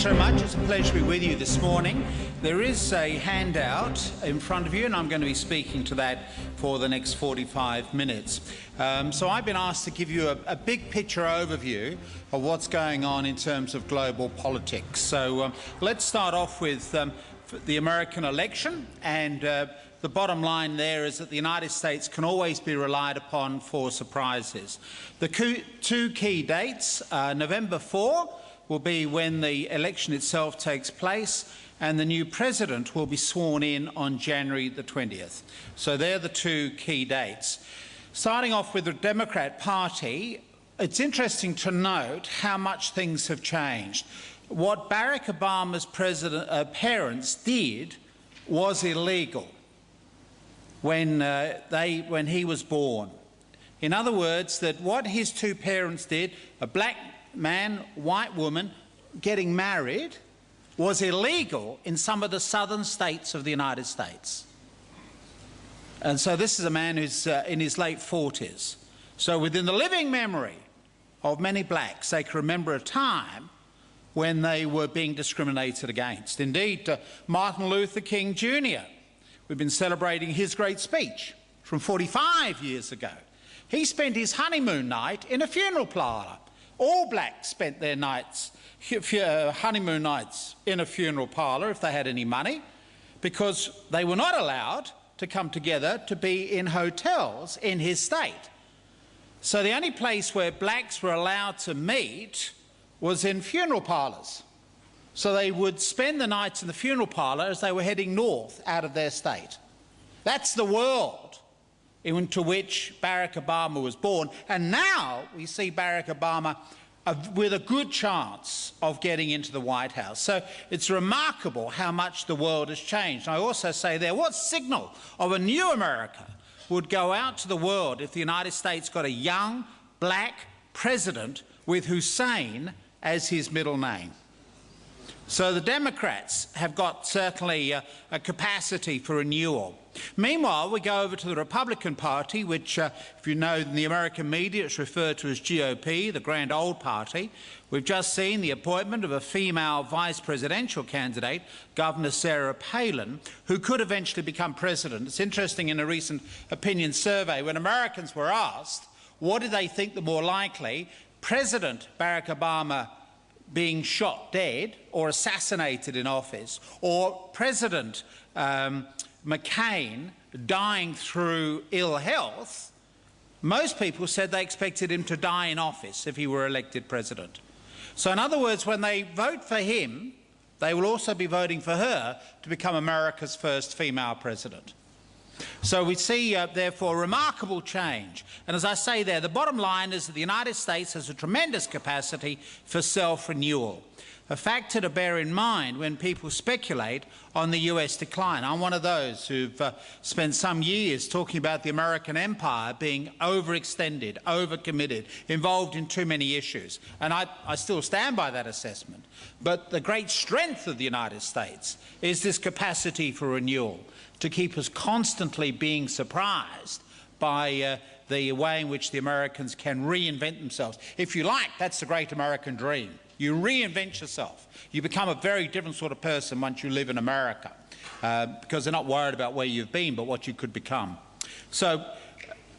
very much. It's a pleasure to be with you this morning. There is a handout in front of you, and I'm going to be speaking to that for the next 45 minutes. So I've been asked to give you a big picture overview of what's going on in terms of global politics. So let's start off with the American election, and the bottom line there is that the United States can always be relied upon for surprises. The two key dates, November 4 will be when the election itself takes place, and the new president will be sworn in on January the 20th. So they're the two key dates. Starting off with the Democrat Party, it's interesting to note how much things have changed. What Barack Obama's parents did was illegal when he was born. In other words, that what his two parents did, a black man, white woman, getting married, was illegal in some of the southern states of the United States. And so this is a man who's in his late 40s. So within the living memory of many blacks, they can remember a time when they were being discriminated against. Indeed, Martin Luther King Jr., we've been celebrating his great speech from 45 years ago. He spent his honeymoon night in a funeral parlour. All blacks spent their honeymoon nights in a funeral parlour if they had any money, because they were not allowed to come together to be in hotels in his state. So the only place where blacks were allowed to meet was in funeral parlours. So they would spend the nights in the funeral parlour as they were heading north out of their state. That's the world into which Barack Obama was born. And now we see Barack Obama with a good chance of getting into the White House. So it's remarkable how much the world has changed. I also say there, what signal of a new America would go out to the world if the United States got a young black president with Hussein as his middle name? So the Democrats have got certainly a capacity for renewal. Meanwhile, we go over to the Republican Party, which, if you know in the American media, it's referred to as GOP, the Grand Old Party. We've just seen the appointment of a female vice presidential candidate, Governor Sarah Palin, who could eventually become president. It's interesting, in a recent opinion survey, when Americans were asked what did they think the more likely, President Barack Obama being shot dead or assassinated in office, or President McCain dying through ill health, most people said they expected him to die in office if he were elected president. So in other words, when they vote for him, they will also be voting for her to become America's first female president. So we see, therefore, remarkable change. And as I say there, the bottom line is that the United States has a tremendous capacity for self-renewal, a factor to bear in mind when people speculate on the US decline. I'm one of those who've spent some years talking about the American empire being overextended, overcommitted, involved in too many issues. And I still stand by that assessment. But the great strength of the United States is this capacity for renewal, to keep us constantly being surprised by the way in which the Americans can reinvent themselves. If you like, that's the great American dream. You reinvent yourself. You become a very different sort of person once you live in America, because they're not worried about where you've been, but what you could become. So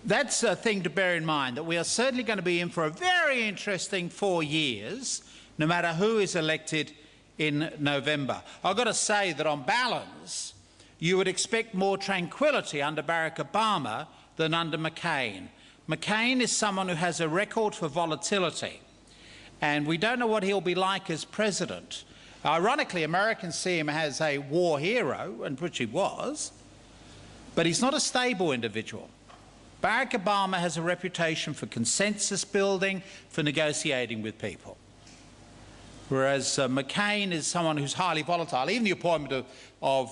that's a thing to bear in mind, that we are certainly going to be in for a very interesting 4 years, no matter who is elected in November. I've got to say that on balance, you would expect more tranquility under Barack Obama than under McCain. McCain is someone who has a record for volatility, and we don't know what he'll be like as president. Ironically, Americans see him as a war hero, and which he was, but he's not a stable individual. Barack Obama has a reputation for consensus building, for negotiating with people, whereas McCain is someone who's highly volatile. Even the appointment of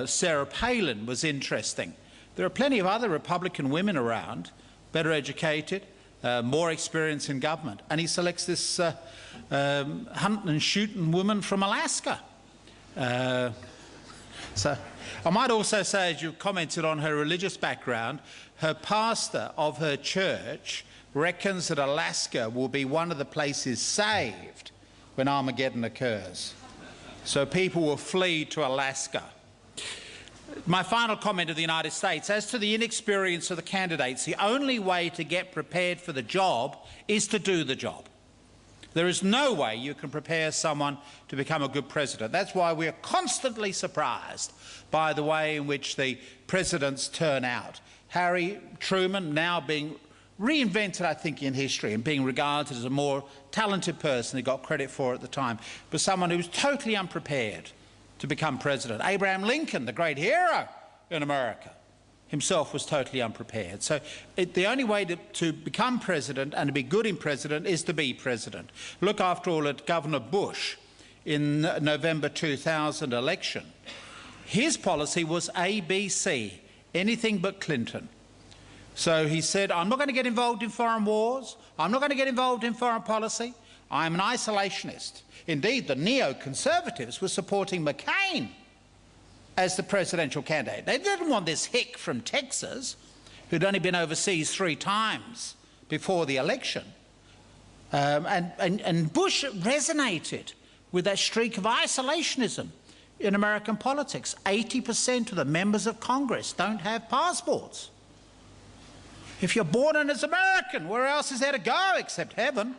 Sarah Palin was interesting. There are plenty of other Republican women around, better educated, more experience in government, and he selects this hunting and shooting woman from Alaska. So I might also say, as you commented on her religious background, her pastor of her church reckons that Alaska will be one of the places saved when Armageddon occurs. So people will flee to Alaska. My final comment of the United States, as to the inexperience of the candidates, the only way to get prepared for the job is to do the job. There is no way you can prepare someone to become a good president. That's why we are constantly surprised by the way in which the presidents turn out. Harry Truman now being reinvented, I think, in history and being regarded as a more talented person he got credit for at the time, but someone who was totally unprepared to become president. Abraham Lincoln, the great hero in America, himself was totally unprepared. So the only way to become president and to be good in president is to be president. Look, after all, at Governor Bush in November 2000 election. His policy was ABC, anything but Clinton. So he said, I'm not going to get involved in foreign wars. I'm not going to get involved in foreign policy. I'm an isolationist. Indeed, the neoconservatives were supporting McCain as the presidential candidate. They didn't want this hick from Texas, who'd only been overseas 3 times before the election. And Bush resonated with that streak of isolationism in American politics. 80% of the members of Congress don't have passports. If you're born in as American, where else is there to go except heaven?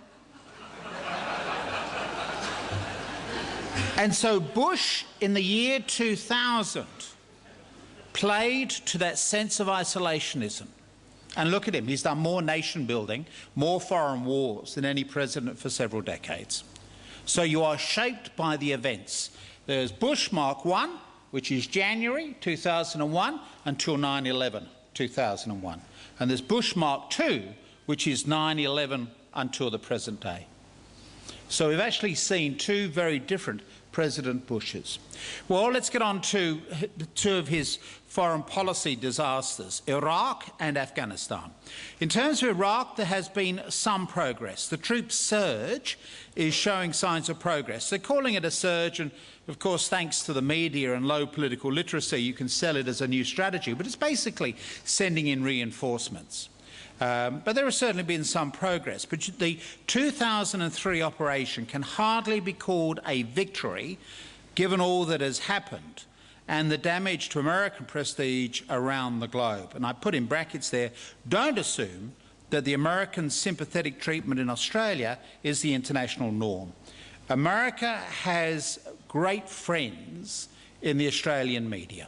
And so Bush, in the year 2000, played to that sense of isolationism. And look at him, he's done more nation building, more foreign wars than any president for several decades. So you are shaped by the events. There's Bush Mark I, which is January 2001 until 9/11 2001. And there's Bush Mark II, which is 9/11 until the present day. So we've actually seen 2 very different President Bushes. Well, let's get on to 2 of his foreign policy disasters, Iraq and Afghanistan. In terms of Iraq, there has been some progress. The troop surge is showing signs of progress. They're calling it a surge, and of course, thanks to the media and low political literacy, you can sell it as a new strategy, but it's basically sending in reinforcements. But there has certainly been some progress. But the 2003 operation can hardly be called a victory, given all that has happened and the damage to American prestige around the globe. And I put in brackets there, don't assume that the American sympathetic treatment in Australia is the international norm. America has great friends in the Australian media.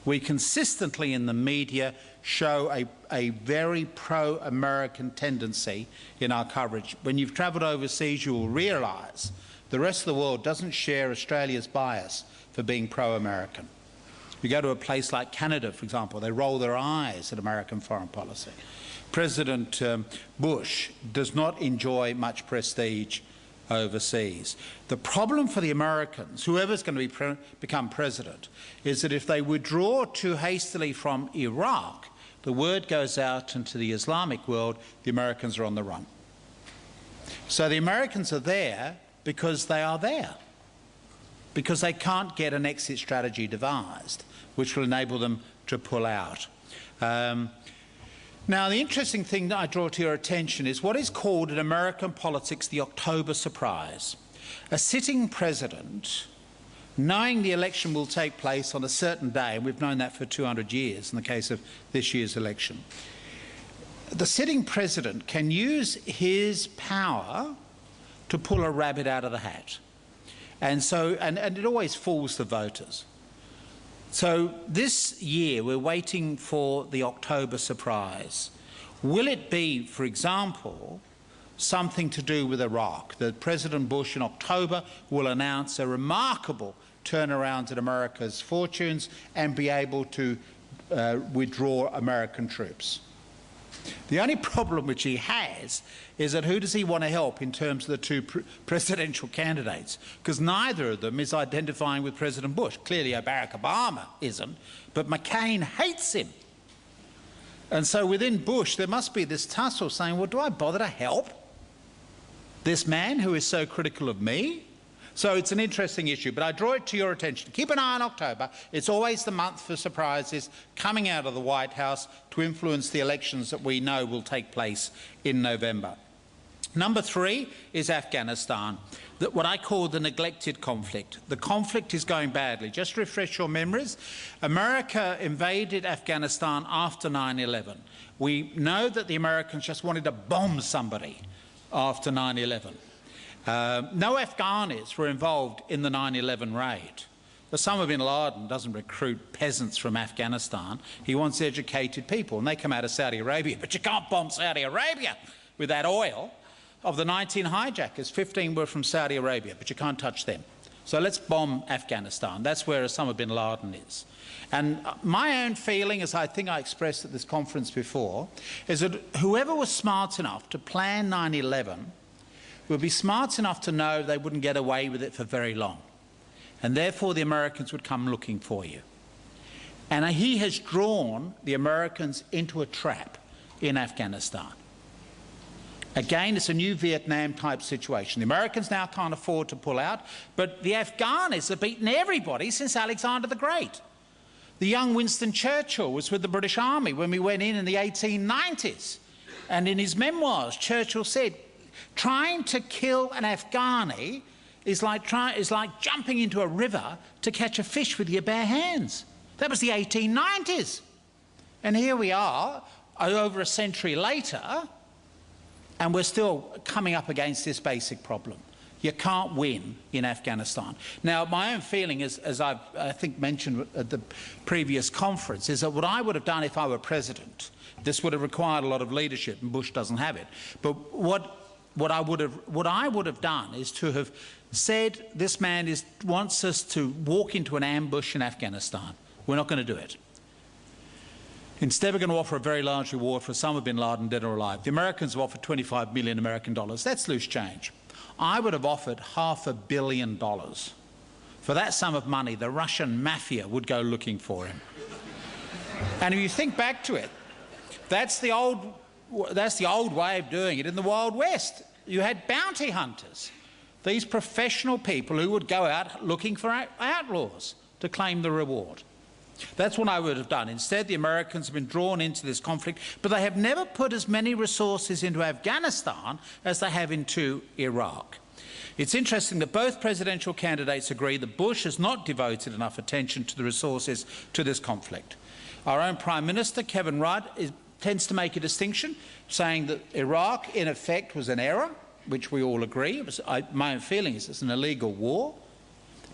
We consistently in the media show a very pro-American tendency in our coverage. When you've travelled overseas, you will realise the rest of the world doesn't share Australia's bias for being pro-American. You go to a place like Canada, for example, they roll their eyes at American foreign policy. President Bush does not enjoy much prestige overseas. The problem for the Americans, whoever's going to become president, is that if they withdraw too hastily from Iraq, the word goes out into the Islamic world, the Americans are on the run. So the Americans are there because they are there, because they can't get an exit strategy devised, which will enable them to pull out. Now, the interesting thing that I draw to your attention is what is called in American politics the October surprise. A sitting president, knowing the election will take place on a certain day, and we've known that for 200 years in the case of this year's election, the sitting president can use his power to pull a rabbit out of the hat. And it always fools the voters. So this year we're waiting for the October surprise. Will it be, for example, something to do with Iraq, that President Bush in October will announce a remarkable turnaround in America's fortunes and be able to withdraw American troops? The only problem which he has is that who does he want to help in terms of the 2 presidential candidates? Because neither of them is identifying with President Bush. Clearly Barack Obama isn't, but McCain hates him. And so within Bush there must be this tussle saying, well, do I bother to help this man who is so critical of me? So it's an interesting issue, but I draw it to your attention. Keep an eye on October. It's always the month for surprises coming out of the White House to influence the elections that we know will take place in November. Number 3 is Afghanistan, what I call the neglected conflict. The conflict is going badly. Just to refresh your memories, America invaded Afghanistan after 9/11. We know that the Americans just wanted to bomb somebody after 9/11. No Afghanis were involved in the 9/11 raid. Osama bin Laden doesn't recruit peasants from Afghanistan. He wants educated people, and they come out of Saudi Arabia. But you can't bomb Saudi Arabia with that oil. Of the 19 hijackers, 15 were from Saudi Arabia, but you can't touch them. So let's bomb Afghanistan. That's where Osama bin Laden is. And my own feeling, as I think I expressed at this conference before, is that whoever was smart enough to plan 9/11 would be smart enough to know they wouldn't get away with it for very long. And therefore the Americans would come looking for you. And he has drawn the Americans into a trap in Afghanistan. Again, it's a new Vietnam-type situation. The Americans now can't afford to pull out, but the Afghanis have beaten everybody since Alexander the Great. The young Winston Churchill was with the British Army when we went in the 1890s. And in his memoirs, Churchill said, trying to kill an Afghani is like jumping into a river to catch a fish with your bare hands. That was the 1890s. And here we are, over a century later, and we're still coming up against this basic problem. You can't win in Afghanistan. Now, my own feeling is, as I think mentioned at the previous conference, is that what I would have done if I were president, this would have required a lot of leadership, and Bush doesn't have it. But what I would have done is to have said, this man wants us to walk into an ambush in Afghanistan. We're not going to do it. Instead, we're going to offer a very large reward for Osama bin Laden, dead or alive. The Americans have offered $25 million American dollars. That's loose change. I would have offered $500 million. For that sum of money, the Russian mafia would go looking for him. And if you think back to it, that's the old way of doing it in the Wild West. You had bounty hunters, these professional people who would go out looking for outlaws to claim the reward. That's what I would have done. Instead, the Americans have been drawn into this conflict, but they have never put as many resources into Afghanistan as they have into Iraq. It's interesting that both presidential candidates agree that Bush has not devoted enough attention to the resources to this conflict. Our own Prime Minister, Kevin Rudd, tends to make a distinction, saying that Iraq, in effect, was an error, which we all agree. My own feeling is it's an illegal war.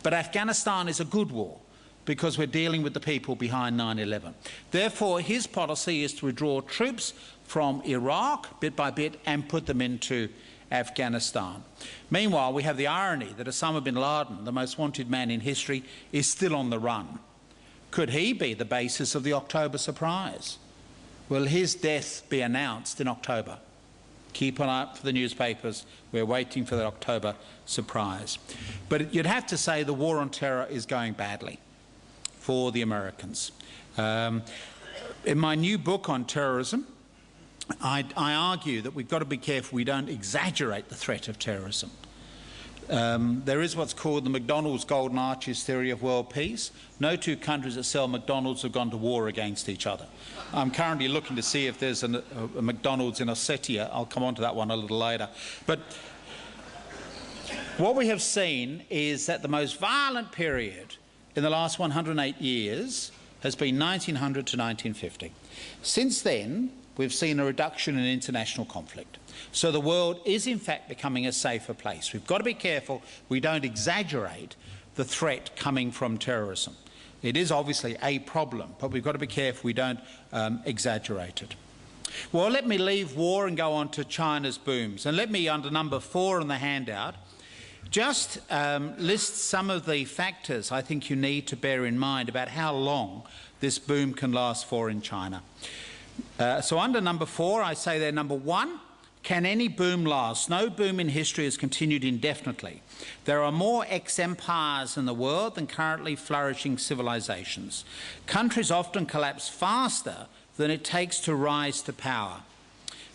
But Afghanistan is a good war, because we're dealing with the people behind 9/11. Therefore, his policy is to withdraw troops from Iraq, bit by bit, and put them into Afghanistan. Meanwhile, we have the irony that Osama bin Laden, the most wanted man in history, is still on the run. Could he be the basis of the October surprise? Will his death be announced in October? Keep an eye out for the newspapers. We're waiting for the October surprise. But you'd have to say the war on terror is going badly for the Americans. In my new book on terrorism, I argue that we've got to be careful we don't exaggerate the threat of terrorism. There is what's called the McDonald's Golden Arches theory of world peace. No two countries that sell McDonald's have gone to war against each other. I'm currently looking to see if there's a McDonald's in Ossetia. I'll come on to that one a little later. But what we have seen is that the most violent period in the last 108 years has been 1900 to 1950. Since then, we've seen a reduction in international conflict. So the world is in fact becoming a safer place. We've got to be careful we don't exaggerate the threat coming from terrorism. It is obviously a problem, but we've got to be careful we don't exaggerate it. Well, let me leave war and go on to China's booms. And let me, under number 4 on the handout, just list some of the factors I think you need to bear in mind about how long this boom can last for in China. So under number 4, I say there, number 1, can any boom last? No boom in history has continued indefinitely. There are more ex-empires in the world than currently flourishing civilizations. Countries often collapse faster than it takes to rise to power.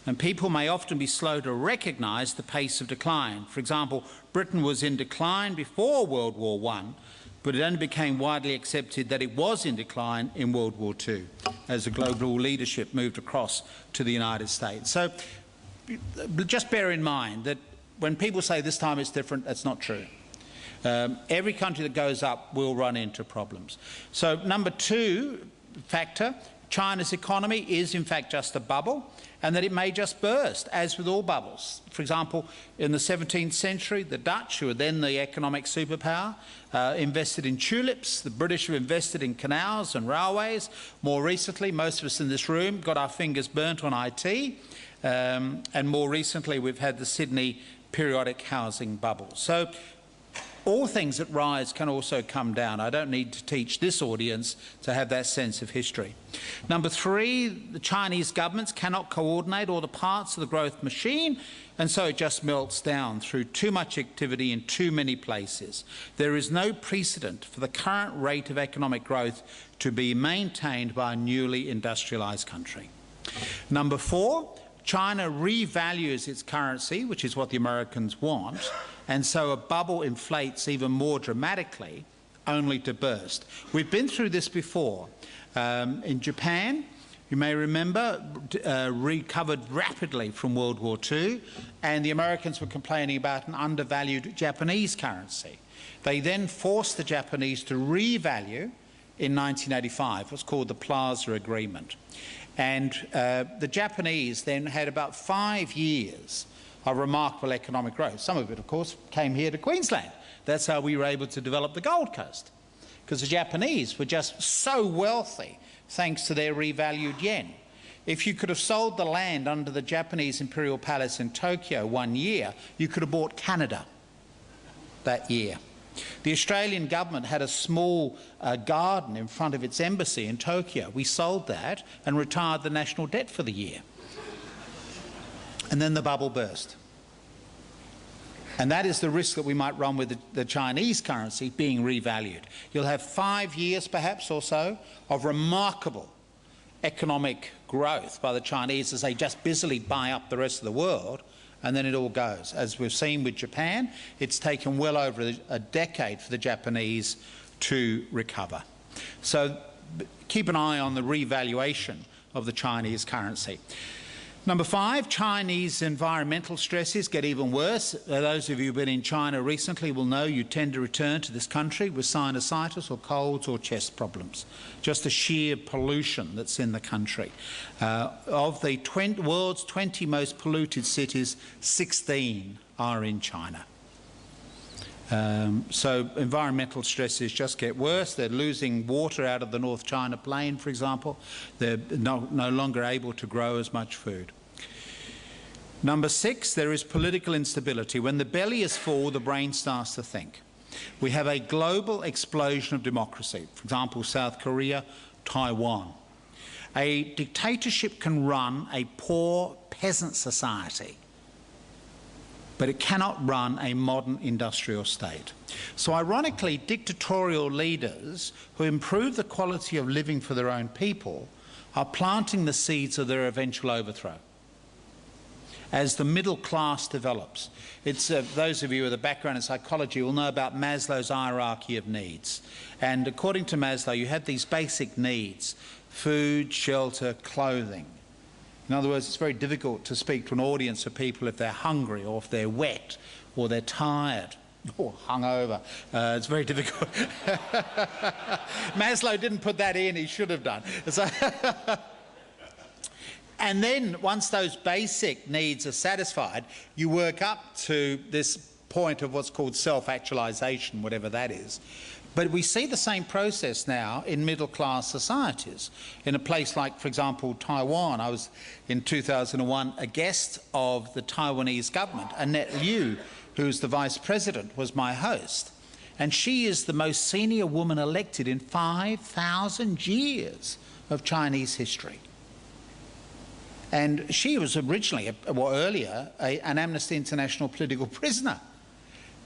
And people may often be slow to recognise the pace of decline. For example, Britain was in decline before World War I, but it only became widely accepted that it was in decline in World War II, as the global leadership moved across to the United States. So just bear in mind that when people say this time it's different, that's not true. Every country that goes up will run into problems. So number two factor, China's economy is in fact just a bubble, and that it may just burst, as with all bubbles. For example, in the 17th century, the Dutch, who were then the economic superpower, invested in tulips. The British have invested in canals and railways. More recently, most of us in this room got our fingers burnt on IT, and more recently we've had the Sydney periodic housing bubble. So all things that rise can also come down. I don't need to teach this audience to have that sense of history. Number three, the Chinese governments cannot coordinate all the parts of the growth machine, and so it just melts down through too much activity in too many places. There is no precedent for the current rate of economic growth to be maintained by a newly industrialised country. Number four, China revalues its currency, which is what the Americans want, and so a bubble inflates even more dramatically, only to burst. We've been through this before. In Japan, you may remember, recovered rapidly from World War II, and the Americans were complaining about an undervalued Japanese currency. They then forced the Japanese to revalue in 1985, what's called the Plaza Agreement. And the Japanese then had about 5 years of remarkable economic growth. Some of it, of course, came here to Queensland. That's how we were able to develop the Gold Coast, because the Japanese were just so wealthy thanks to their revalued yen. If you could have sold the land under the Japanese Imperial Palace in Tokyo 1 year, you could have bought Canada that year. The Australian government had a small garden in front of its embassy in Tokyo. We sold that and retired the national debt for the year. And then the bubble burst. And that is the risk that we might run with the Chinese currency being revalued. You'll have 5 years perhaps or so of remarkable economic growth by the Chinese as they just busily buy up the rest of the world, and then it all goes. As we've seen with Japan, it's taken well over a decade for the Japanese to recover. So keep an eye on the revaluation of the Chinese currency. Number five, Chinese environmental stresses get even worse. Those of you who've been in China recently will know you tend to return to this country with sinusitis or colds or chest problems. Just the sheer pollution that's in the country. Of the world's 20 most polluted cities, 16 are in China. So environmental stresses just get worse. They're losing water out of the North China Plain, for example. They're no longer able to grow as much food. Number six, there is political instability. When the belly is full, the brain starts to think. We have a global explosion of democracy. For example, South Korea, Taiwan. A dictatorship can run a poor peasant society, but it cannot run a modern industrial state. So ironically, dictatorial leaders who improve the quality of living for their own people are planting the seeds of their eventual overthrow. As the middle class develops, it's those of you with a background in psychology will know about Maslow's hierarchy of needs. And according to Maslow, you have these basic needs: food, shelter, clothing. In other words, it's very difficult to speak to an audience of people if they're hungry or if they're wet or they're tired or hungover. It's very difficult. Maslow didn't put that in, he should have done. So and then once those basic needs are satisfied, you work up to this point of what's called self-actualisation, whatever that is. But we see the same process now in middle-class societies. In a place like, for example, Taiwan, I was in 2001 a guest of the Taiwanese government. Annette Liu, who's the vice president, was my host. And she is the most senior woman elected in 5,000 years of Chinese history. And she was originally, or earlier, an Amnesty International political prisoner.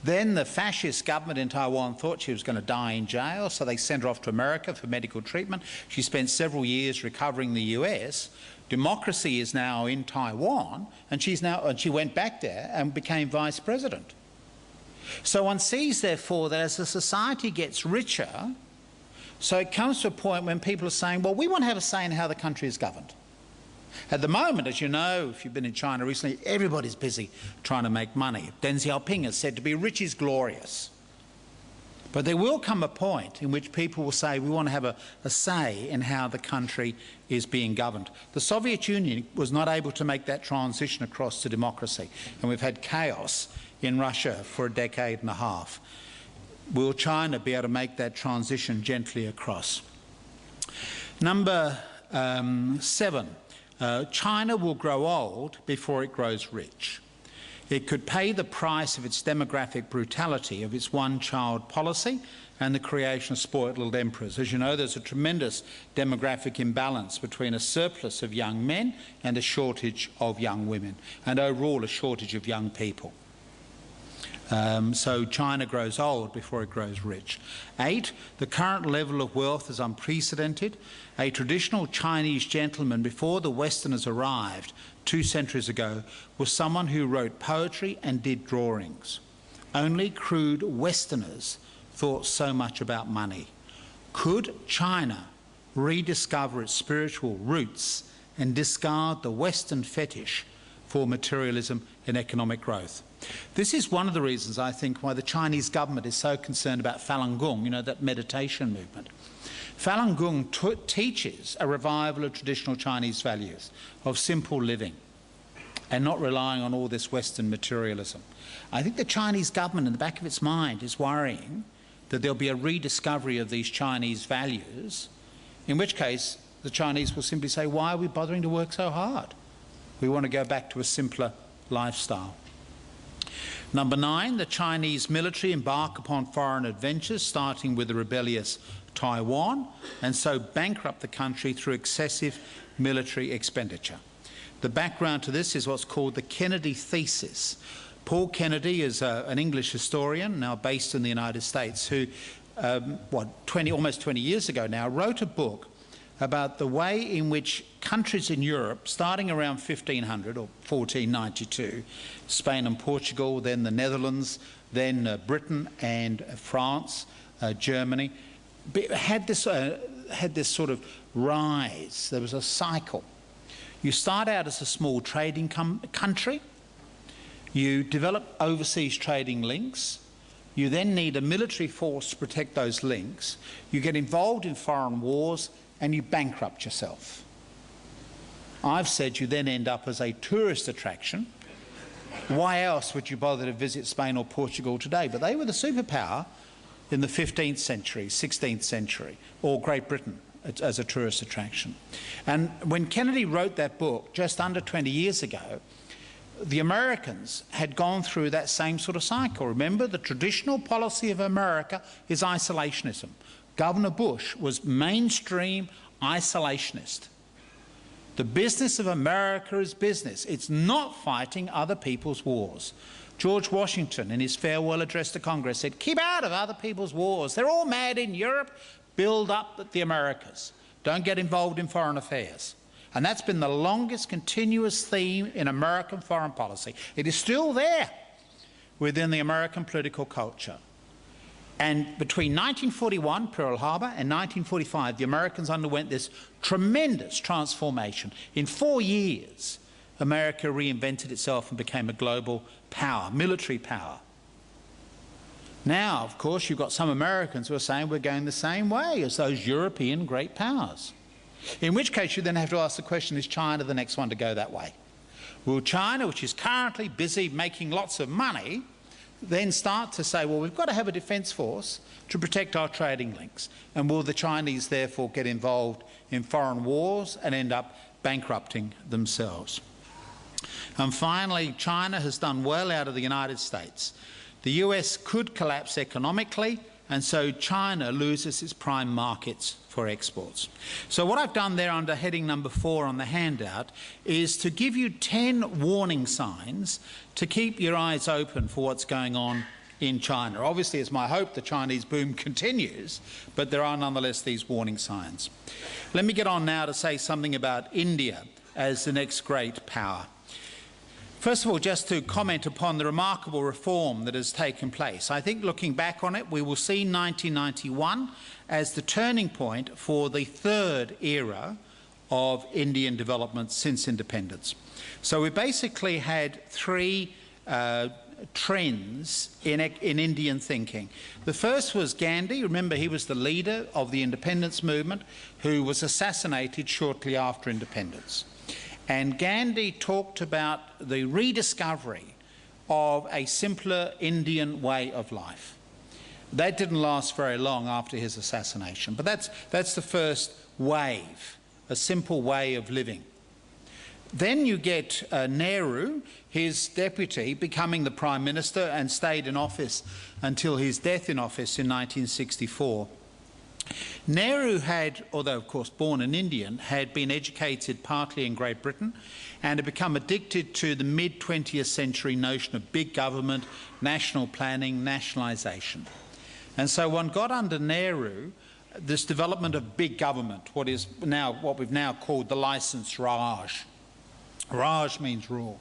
Then the fascist government in Taiwan thought she was going to die in jail, so they sent her off to America for medical treatment. She spent several years recovering in the US. Democracy is now in Taiwan, and she went back there and became vice president. So one sees, therefore, that as the society gets richer, so it comes to a point when people are saying, well, we want to have a say in how the country is governed. At the moment, as you know, if you've been in China recently, everybody's busy trying to make money. Deng Xiaoping is said to be rich is glorious. But there will come a point in which people will say we want to have a say in how the country is being governed. The Soviet Union was not able to make that transition across to democracy, and we've had chaos in Russia for a decade and a half. Will China be able to make that transition gently across? Number 7, China will grow old before it grows rich. It could pay the price of its demographic brutality, of its one-child policy and the creation of spoilt little emperors. As you know, there's a tremendous demographic imbalance between a surplus of young men and a shortage of young women, and overall a shortage of young people. So China grows old before it grows rich. 8, the current level of wealth is unprecedented. A traditional Chinese gentleman before the Westerners arrived 2 centuries ago was someone who wrote poetry and did drawings. Only crude Westerners thought so much about money. Could China rediscover its spiritual roots and discard the Western fetish for materialism and economic growth? This is one of the reasons, I think, why the Chinese government is so concerned about Falun Gong, you know, that meditation movement. Falun Gong teaches a revival of traditional Chinese values, of simple living, and not relying on all this Western materialism. I think the Chinese government, in the back of its mind, is worrying that there'll be a rediscovery of these Chinese values, in which case the Chinese will simply say, why are we bothering to work so hard? We want to go back to a simpler lifestyle. Number 9, the Chinese military embark upon foreign adventures, starting with the rebellious Taiwan, and so bankrupt the country through excessive military expenditure. The background to this is what's called the Kennedy thesis. Paul Kennedy is an English historian now based in the United States who, almost 20 years ago now, wrote a book about the way in which countries in Europe, starting around 1500 or 1492, Spain and Portugal, then the Netherlands, then Britain and France, Germany, had this sort of rise. There was a cycle. You start out as a small trading country, you develop overseas trading links, you then need a military force to protect those links, you get involved in foreign wars, and you bankrupt yourself. I've said you then end up as a tourist attraction. Why else would you bother to visit Spain or Portugal today? But they were the superpower in the 15th century, 16th century, or Great Britain as a tourist attraction. And when Kennedy wrote that book just under 20 years ago, the Americans had gone through that same sort of cycle. Remember, the traditional policy of America is isolationism. Governor Bush was mainstream isolationist. The business of America is business. It's not fighting other people's wars. George Washington, in his farewell address to Congress, said, keep out of other people's wars. They're all mad in Europe. Build up the Americas. Don't get involved in foreign affairs. And that's been the longest continuous theme in American foreign policy. It is still there within the American political culture. And between 1941, Pearl Harbor, and 1945, the Americans underwent this tremendous transformation. In 4 years, America reinvented itself and became a global power, military power. Now, of course, you've got some Americans who are saying we're going the same way as those European great powers. In which case, you then have to ask the question, is China the next one to go that way? Will China, which is currently busy making lots of money, then start to say, well, we've got to have a defence force to protect our trading links? And will the Chinese therefore get involved in foreign wars and end up bankrupting themselves? And finally, China has done well out of the United States. The US could collapse economically, and so China loses its prime markets for exports. So what I've done there under heading number 4 on the handout is to give you 10 warning signs to keep your eyes open for what's going on in China. Obviously, it's my hope the Chinese boom continues, but there are nonetheless these warning signs. Let me get on now to say something about India as the next great power. First of all, just to comment upon the remarkable reform that has taken place. I think looking back on it, we will see 1991 as the turning point for the third era of Indian development since independence. So we basically had three trends in Indian thinking. The first was Gandhi. Remember, he was the leader of the independence movement who was assassinated shortly after independence. And Gandhi talked about the rediscovery of a simpler Indian way of life. That didn't last very long after his assassination, but that's the first wave, a simple way of living. Then you get Nehru, his deputy, becoming the Prime Minister and stayed in office until his death in office in 1964. Nehru had, although of course born an Indian, had been educated partly in Great Britain and had become addicted to the mid-20th century notion of big government, national planning, nationalisation. And so one got under Nehru this development of big government, what we've now called the licence Raj. Raj means rule.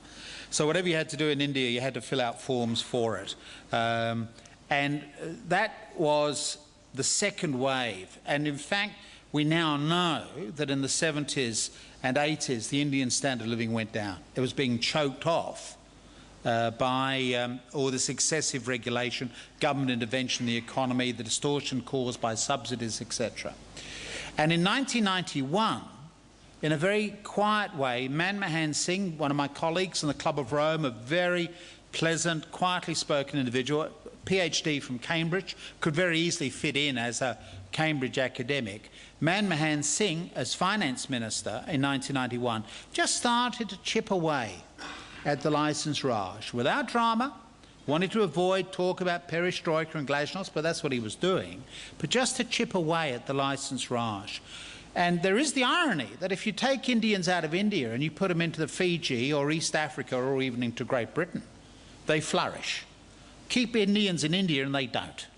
So whatever you had to do in India, you had to fill out forms for it. And that was the second wave. And in fact, we now know that in the 70s and 80s, the Indian standard of living went down. It was being choked off by all this excessive regulation, government intervention in the economy, the distortion caused by subsidies, etc. And in 1991, in a very quiet way, Manmohan Singh, one of my colleagues in the Club of Rome, a very pleasant, quietly spoken individual, PhD from Cambridge, could very easily fit in as a Cambridge academic. Manmohan Singh, as finance minister in 1991, just started to chip away at the licence Raj without drama, wanted to avoid talk about perestroika and glasnost, but that's what he was doing, but just to chip away at the licence Raj. And there is the irony that if you take Indians out of India and you put them into the Fiji or East Africa or even into Great Britain, they flourish. Keep Indians in India and they don't.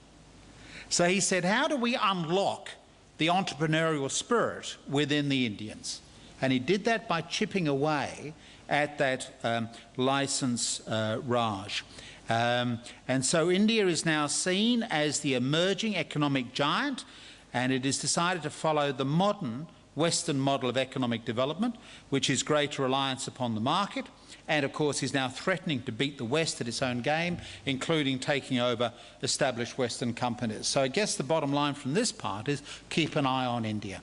So he said, how do we unlock the entrepreneurial spirit within the Indians? And he did that by chipping away at that licence Raj. And so India is now seen as the emerging economic giant, and it is decided to follow the modern Western model of economic development, which is greater reliance upon the market, and of course is now threatening to beat the West at its own game, including taking over established Western companies. So I guess the bottom line from this part is keep an eye on India.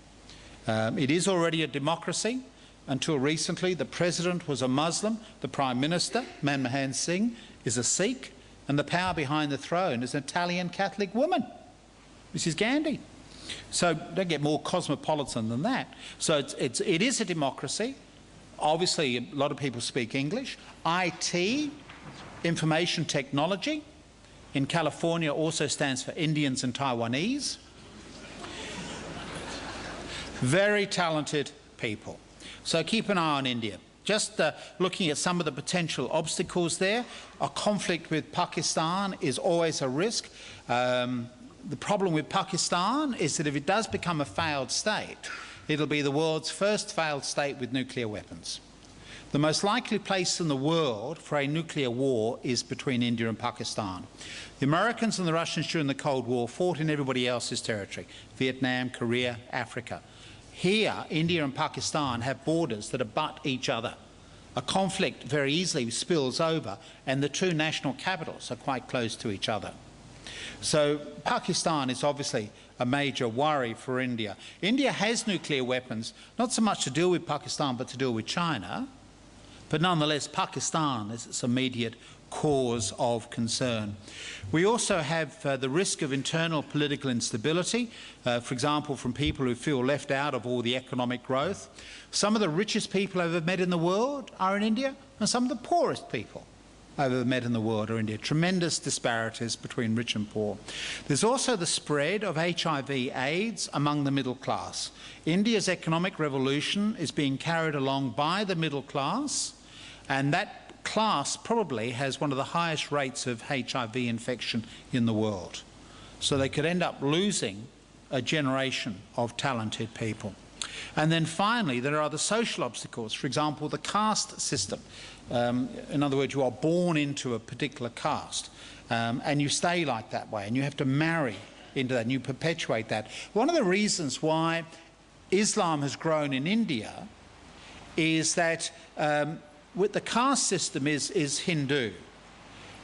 It is already a democracy. Until recently, the President was a Muslim, the Prime Minister, Manmohan Singh, is a Sikh, and the power behind the throne is an Italian Catholic woman, Mrs. Gandhi. So don't get more cosmopolitan than that. So it is a democracy. Obviously, a lot of people speak English. IT, information technology, in California also stands for Indians and Taiwanese. Very talented people. So keep an eye on India. Just looking at some of the potential obstacles there, a conflict with Pakistan is always a risk. The problem with Pakistan is that if it does become a failed state, it'll be the world's first failed state with nuclear weapons. The most likely place in the world for a nuclear war is between India and Pakistan. The Americans and the Russians during the Cold War fought in everybody else's territory, Vietnam, Korea, Africa. Here, India and Pakistan have borders that abut each other. A conflict very easily spills over, and the two national capitals are quite close to each other. So Pakistan is obviously a major worry for India. India has nuclear weapons, not so much to deal with Pakistan, but to deal with China. But nonetheless, Pakistan is its immediate cause of concern. We also have the risk of internal political instability, for example, from people who feel left out of all the economic growth. Some of the richest people I've ever met in the world are in India, and some of the poorest people I've ever met in the world are in India. Tremendous disparities between rich and poor. There's also the spread of HIV/AIDS among the middle class. India's economic revolution is being carried along by the middle class, and that class probably has one of the highest rates of HIV infection in the world. So they could end up losing a generation of talented people. And then finally, there are the social obstacles. For example, the caste system. In other words, you are born into a particular caste and you stay like that way, and you have to marry into that and you perpetuate that. One of the reasons why Islam has grown in India is that with the caste system is Hindu.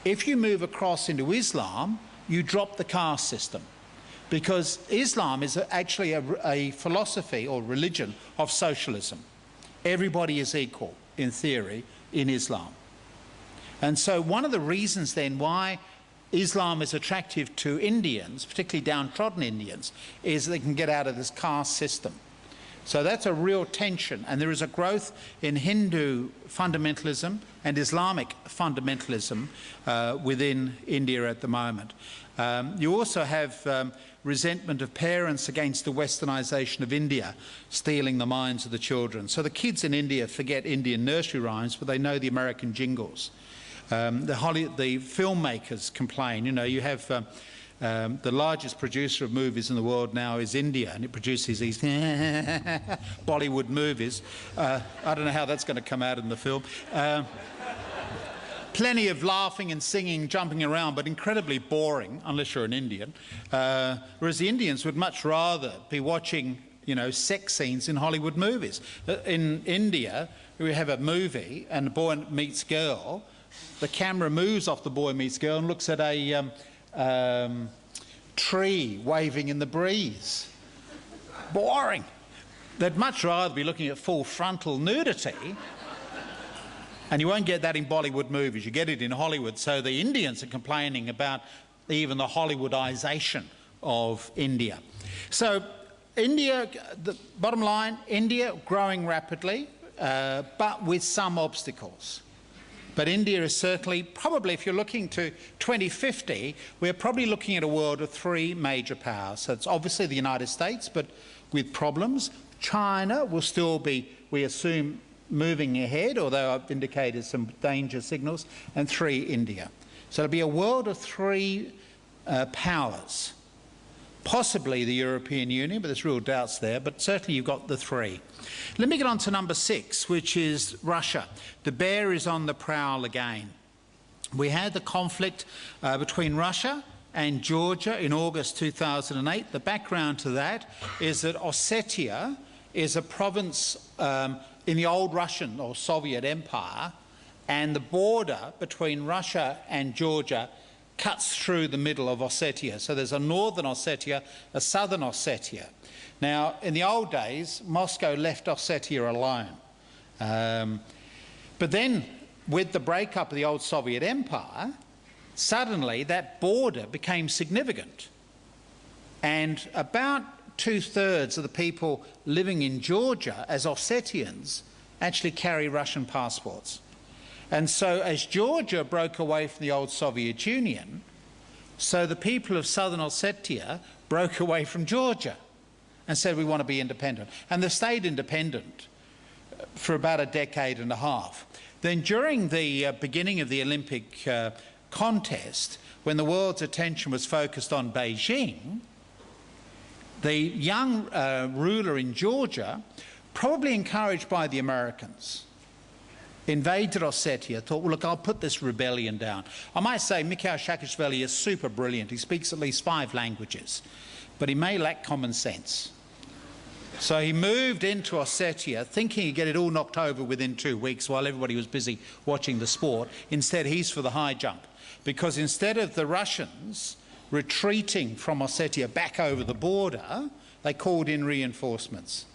If you move across into Islam, you drop the caste system, because Islam is actually a philosophy or religion of socialism. Everybody is equal, in theory, in Islam. And so one of the reasons then why Islam is attractive to Indians, particularly downtrodden Indians, is they can get out of this caste system. So that's a real tension, and there is a growth in Hindu fundamentalism and Islamic fundamentalism within India at the moment. You also have resentment of parents against the westernisation of India stealing the minds of the children. So the kids in India forget Indian nursery rhymes, but they know the American jingles. The filmmakers complain. You know, you have the largest producer of movies in the world now is India, and it produces these Bollywood movies. I don't know how that's going to come out in the film. Plenty of laughing and singing, jumping around, but incredibly boring, unless you're an Indian. Whereas the Indians would much rather be watching, you know, sex scenes in Hollywood movies. In India, we have a movie, and the boy meets girl. The camera moves off the boy meets girl and looks at a tree waving in the breeze. Boring. They'd much rather be looking at full frontal nudity. And you won't get that in Bollywood movies. You get it in Hollywood. So the Indians are complaining about even the Hollywoodization of India. So India, the bottom line, India growing rapidly, but with some obstacles. But India is certainly, probably if you're looking to 2050, we're probably looking at a world of three major powers. So it's obviously the United States, but with problems. China will still be, we assume, moving ahead, although I've indicated some danger signals. And three, India. So it'll be a world of three powers. Possibly the European Union, but there's real doubts there, but certainly you've got the three. Let me get on to number 6, which is Russia. The bear is on the prowl again. We had the conflict between Russia and Georgia in August 2008. The background to that is that Ossetia is a province in the old Russian or Soviet Empire, and the border between Russia and Georgia cuts through the middle of Ossetia. So there's a northern Ossetia, a southern Ossetia. Now, in the old days, Moscow left Ossetia alone. But then, with the breakup of the old Soviet Empire, suddenly that border became significant. And about 2/3 of the people living in Georgia as Ossetians actually carry Russian passports. And so as Georgia broke away from the old Soviet Union, so the people of southern Ossetia broke away from Georgia and said, we want to be independent. And they stayed independent for about a decade and a half. Then during the beginning of the Olympic contest, when the world's attention was focused on Beijing, the young ruler in Georgia, probably encouraged by the Americans, invaded Ossetia, thought, well, look, I'll put this rebellion down. I might say Mikhail Saakashvili is super brilliant. He speaks at least 5 languages, but he may lack common sense. So he moved into Ossetia thinking he'd get it all knocked over within 2 weeks while everybody was busy watching the sport. Instead, he's for the high jump, because instead of the Russians retreating from Ossetia back over the border, they called in reinforcements.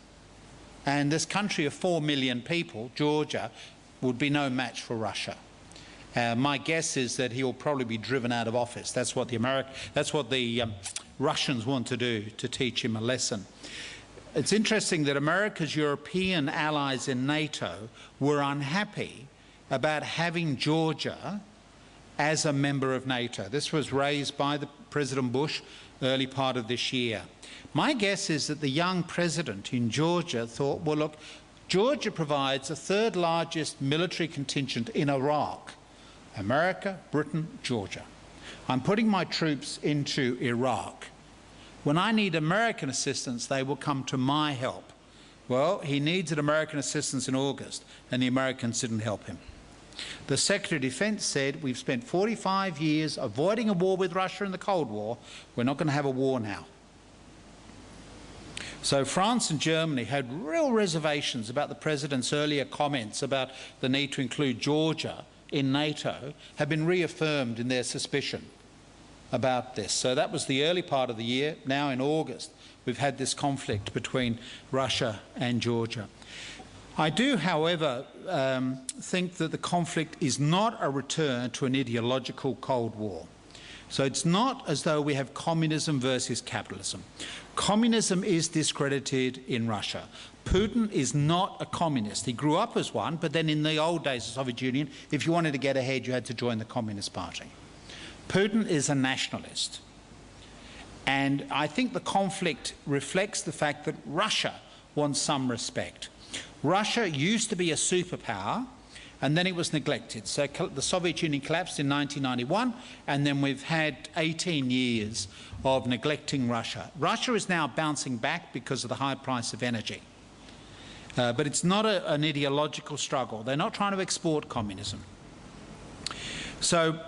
And this country of 4 million people, Georgia, would be no match for Russia. My guess is that he will probably be driven out of office. That's what the Russians want to do, to teach him a lesson. It's interesting that America's European allies in NATO were unhappy about having Georgia as a member of NATO. This was raised by President Bush early part of this year. My guess is that the young president in Georgia thought, well, look, Georgia provides the 3rd largest military contingent in Iraq. America, Britain, Georgia. I'm putting my troops into Iraq. When I need American assistance, they will come to my help. Well, he needed American assistance in August, and the Americans didn't help him. The Secretary of Defence said, we've spent 45 years avoiding a war with Russia in the Cold War. We're not going to have a war now. So France and Germany had real reservations about the President's earlier comments about the need to include Georgia in NATO, have been reaffirmed in their suspicion about this. So that was the early part of the year. Now in August, we've had this conflict between Russia and Georgia. I do, however, think that the conflict is not a return to an ideological Cold War. So it's not as though we have communism versus capitalism. Communism is discredited in Russia. Putin is not a communist. He grew up as one, but then in the old days of the Soviet Union, if you wanted to get ahead, you had to join the Communist Party. Putin is a nationalist. And I think the conflict reflects the fact that Russia wants some respect. Russia used to be a superpower, and then it was neglected. So the Soviet Union collapsed in 1991, and then we've had 18 years of neglecting Russia. Russia is now bouncing back because of the high price of energy. But it's not an ideological struggle. They're not trying to export communism. So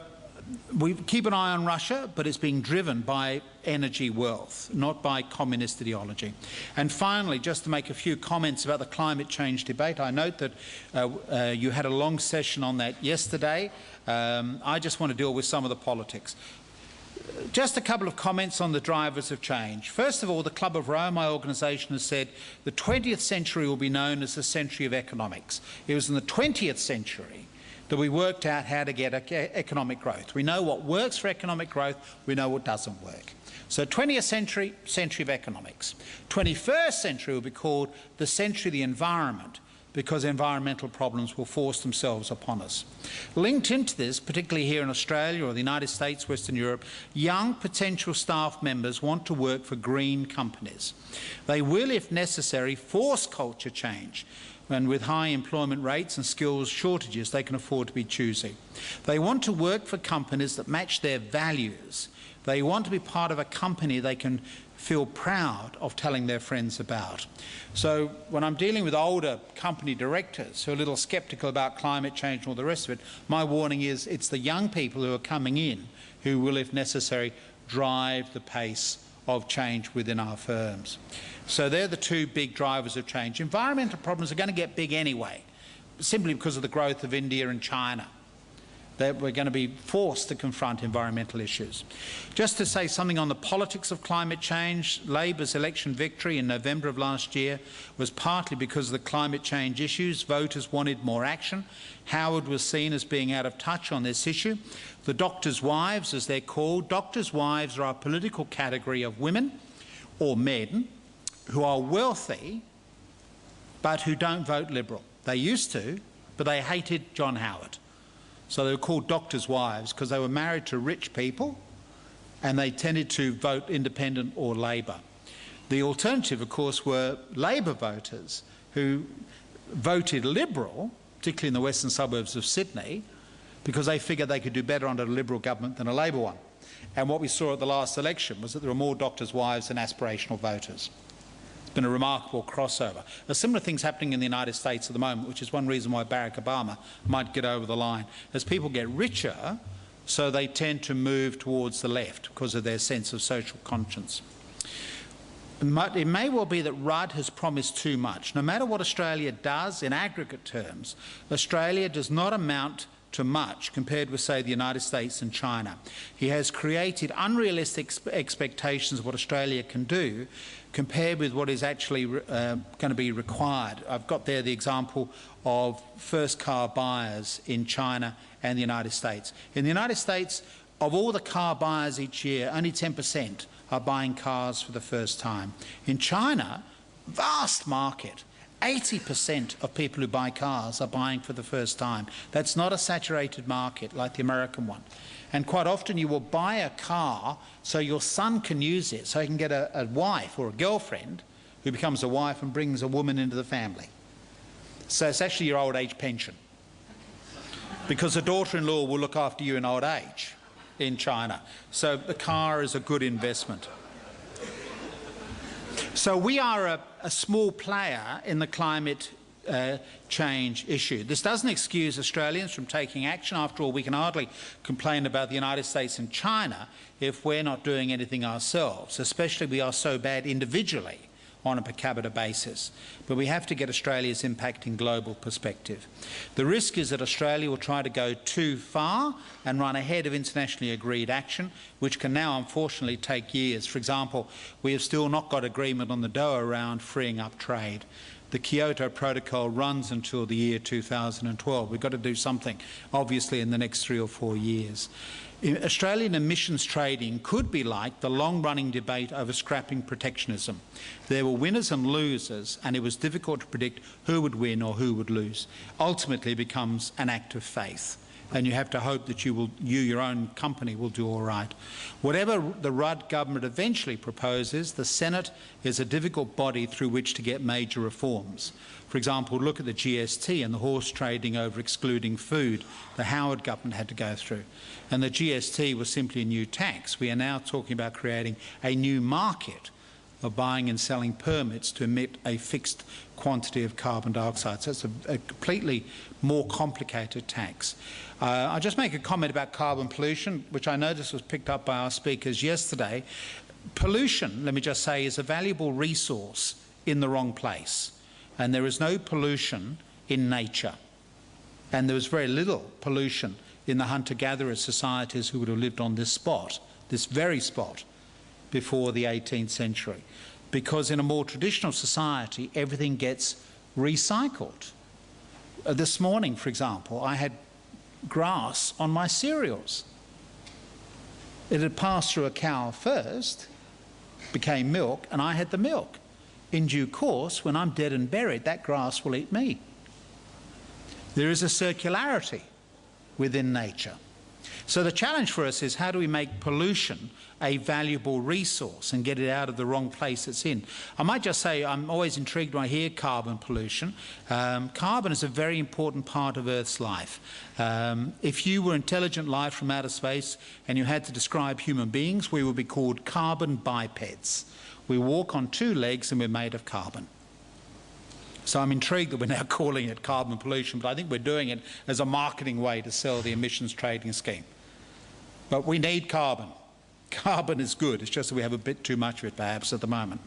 we keep an eye on Russia, but it's being driven by energy wealth, not by communist ideology. And finally, just to make a few comments about the climate change debate, I note that you had a long session on that yesterday. I just want to deal with some of the politics. Just a couple of comments on the drivers of change. First of all, the Club of Rome, my organisation, has said the 20th century will be known as the century of economics. It was in the 20th century that we worked out how to get economic growth. We know what works for economic growth, we know what doesn't work. So 20th century, century of economics. 21st century will be called the century of the environment, because environmental problems will force themselves upon us. Linked into this, particularly here in Australia or the United States, Western Europe, young potential staff members want to work for green companies. They will, if necessary, force culture change, and with high employment rates and skills shortages, they can afford to be choosy. They want to work for companies that match their values. They want to be part of a company they can feel proud of telling their friends about. So when I'm dealing with older company directors who are a little sceptical about climate change and all the rest of it, my warning is it's the young people who are coming in who will, if necessary, drive the pace of change within our firms. So they're the two big drivers of change. Environmental problems are going to get big anyway, simply because of the growth of India and China. That we're going to be forced to confront environmental issues. Just to say something on the politics of climate change, Labor's election victory in November of last year was partly because of the climate change issues. Voters wanted more action. Howard was seen as being out of touch on this issue. The doctors' wives, as they're called, doctors' wives are a political category of women or men who are wealthy but who don't vote Liberal. They used to, but they hated John Howard. So they were called doctors' wives because they were married to rich people and they tended to vote independent or Labor. The alternative, of course, were Labor voters who voted Liberal, particularly in the western suburbs of Sydney, because they figured they could do better under a Liberal government than a Labor one. And what we saw at the last election was that there were more doctors' wives than aspirational voters. Been a remarkable crossover. A similar thing's happening in the United States at the moment, which is one reason why Barack Obama might get over the line. As people get richer, so they tend to move towards the left because of their sense of social conscience. It may well be that Rudd has promised too much. No matter what Australia does in aggregate terms, Australia does not amount to much compared with, say, the United States and China. He has created unrealistic expectations of what Australia can do compared with what is actually going to be required. I've got there the example of first car buyers in China and the United States. In the United States, of all the car buyers each year, only 10% are buying cars for the first time. In China, vast market. 80% of people who buy cars are buying for the first time. That's not a saturated market like the American one. And quite often you will buy a car so your son can use it, so he can get a wife or a girlfriend who becomes a wife and brings a woman into the family. So it's actually your old age pension. Because a daughter-in-law will look after you in old age in China. So the car is a good investment. So we are a small player in the climate change issue. This doesn't excuse Australians from taking action. After all, we can hardly complain about the United States and China if we're not doing anything ourselves, especially we are so bad individually on a per capita basis. But we have to get Australia's impact in global perspective. The risk is that Australia will try to go too far and run ahead of internationally agreed action, which can now unfortunately take years. For example, we have still not got agreement on the Doha round freeing up trade. The Kyoto Protocol runs until the year 2012. We've got to do something, obviously, in the next 3 or 4 years. Australian emissions trading could be like the long-running debate over scrapping protectionism. There were winners and losers, and it was difficult to predict who would win or who would lose. Ultimately, it becomes an act of faith, and you have to hope that your own company will do all right. Whatever the Rudd government eventually proposes, the Senate is a difficult body through which to get major reforms. For example, look at the GST and the horse trading over excluding food the Howard government had to go through. And the GST was simply a new tax. We are now talking about creating a new market of buying and selling permits to emit a fixed quantity of carbon dioxide. So it's a completely more complicated tax. I'll just make a comment about carbon pollution, which I noticed was picked up by our speakers yesterday. Pollution, let me just say, is a valuable resource in the wrong place. And there is no pollution in nature. And there was very little pollution in the hunter-gatherer societies who would have lived on this spot, this very spot, before the 18th century. Because in a more traditional society, everything gets recycled. This morning, for example, I had grass on my cereals. It had passed through a cow first, became milk, and I had the milk. In due course, when I'm dead and buried, that grass will eat me. There is a circularity within nature. So the challenge for us is how do we make pollution a valuable resource and get it out of the wrong place it's in. I might just say I'm always intrigued when I hear carbon pollution. Carbon is a very important part of Earth's life. If you were intelligent life from outer space and you had to describe human beings, we would be called carbon bipeds. We walk on 2 legs and we're made of carbon. So I'm intrigued that we're now calling it carbon pollution, but I think we're doing it as a marketing way to sell the emissions trading scheme. But we need carbon. Carbon is good, it's just that we have a bit too much of it perhaps at the moment.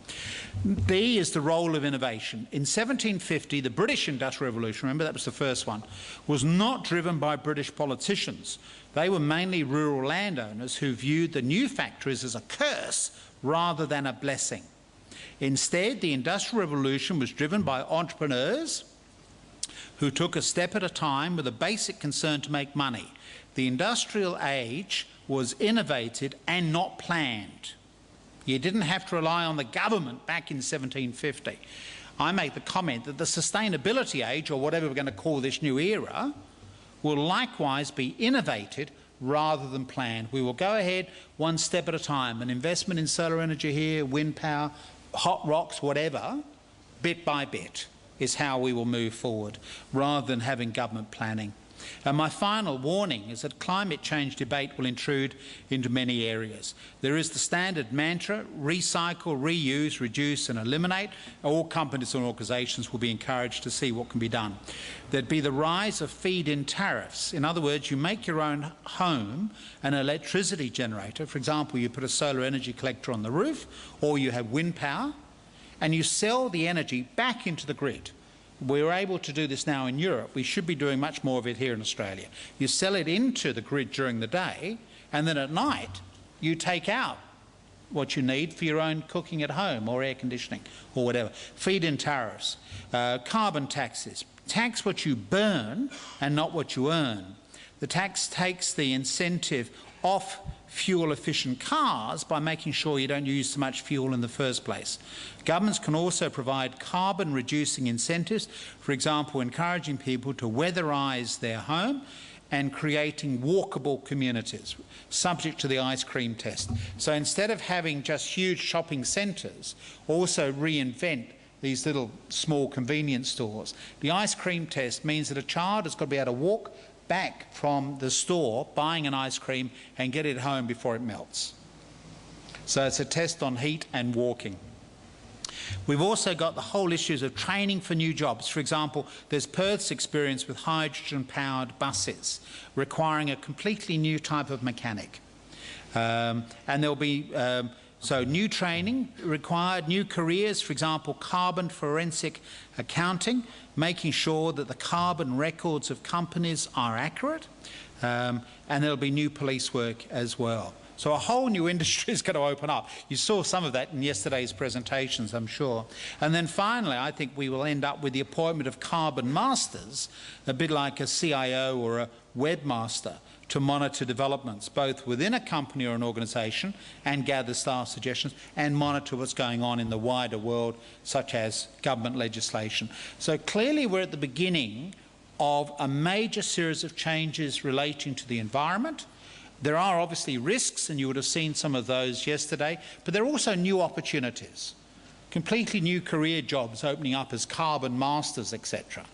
B is the role of innovation. In 1750, the British Industrial Revolution, remember that was the first one, was not driven by British politicians. They were mainly rural landowners who viewed the new factories as a curse rather than a blessing. Instead, the Industrial Revolution was driven by entrepreneurs who took a step at a time with a basic concern to make money. The industrial age was innovated and not planned. You didn't have to rely on the government back in 1750. I make the comment that the sustainability age, or whatever we're going to call this new era, will likewise be innovated rather than planned. We will go ahead one step at a time. An investment in solar energy here, wind power, hot rocks, whatever, bit by bit is how we will move forward, rather than having government planning. And my final warning is that climate change debate will intrude into many areas. There is the standard mantra, recycle, reuse, reduce and eliminate. All companies and organisations will be encouraged to see what can be done. There'd be the rise of feed-in tariffs. In other words, you make your own home an electricity generator. For example, you put a solar energy collector on the roof, or you have wind power, and you sell the energy back into the grid. We're able to do this now in Europe. We should be doing much more of it here in Australia. You sell it into the grid during the day, and then at night you take out what you need for your own cooking at home or air conditioning or whatever. Feed-in tariffs, carbon taxes. Tax what you burn and not what you earn. The tax takes the incentive off fuel-efficient cars by making sure you don't use so much fuel in the first place. Governments can also provide carbon-reducing incentives, for example, encouraging people to weatherise their home and creating walkable communities, subject to the ice cream test. So instead of having just huge shopping centres, also reinvent these little small convenience stores. The ice cream test means that a child has got to be able to walk back from the store buying an ice cream and get it home before it melts. So it's a test on heat and walking. We've also got the whole issues of training for new jobs. For example, there's Perth's experience with hydrogen-powered buses requiring a completely new type of mechanic. And there'll be So new training required, new careers, for example, carbon forensic accounting, making sure that the carbon records of companies are accurate, and there'll be new police work as well. So a whole new industry is going to open up. You saw some of that in yesterday's presentations, I'm sure. And then finally, I think we will end up with the appointment of carbon masters, a bit like a CIO or a webmaster, to monitor developments, both within a company or an organisation and gather staff suggestions and monitor what's going on in the wider world, such as government legislation. So clearly we're at the beginning of a major series of changes relating to the environment. There are obviously risks, and you would have seen some of those yesterday, but there are also new opportunities, completely new career jobs opening up as carbon masters, etc.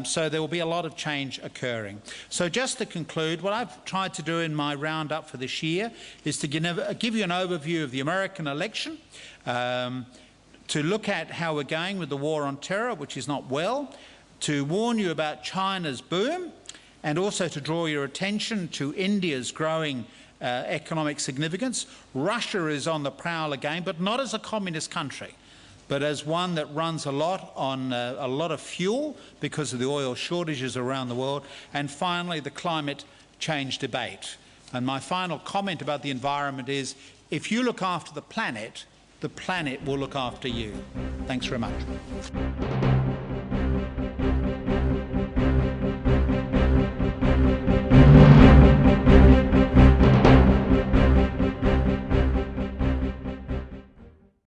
So there will be a lot of change occurring. So just to conclude, what I've tried to do in my roundup for this year is to give you an overview of the American election, to look at how we're going with the war on terror, which is not well, to warn you about China's boom, and also to draw your attention to India's growing economic significance. Russia is on the prowl again, but not as a communist country, but as one that runs a lot on a lot of fuel because of the oil shortages around the world. And finally, the climate change debate. And my final comment about the environment is, if you look after the planet will look after you. Thanks very much.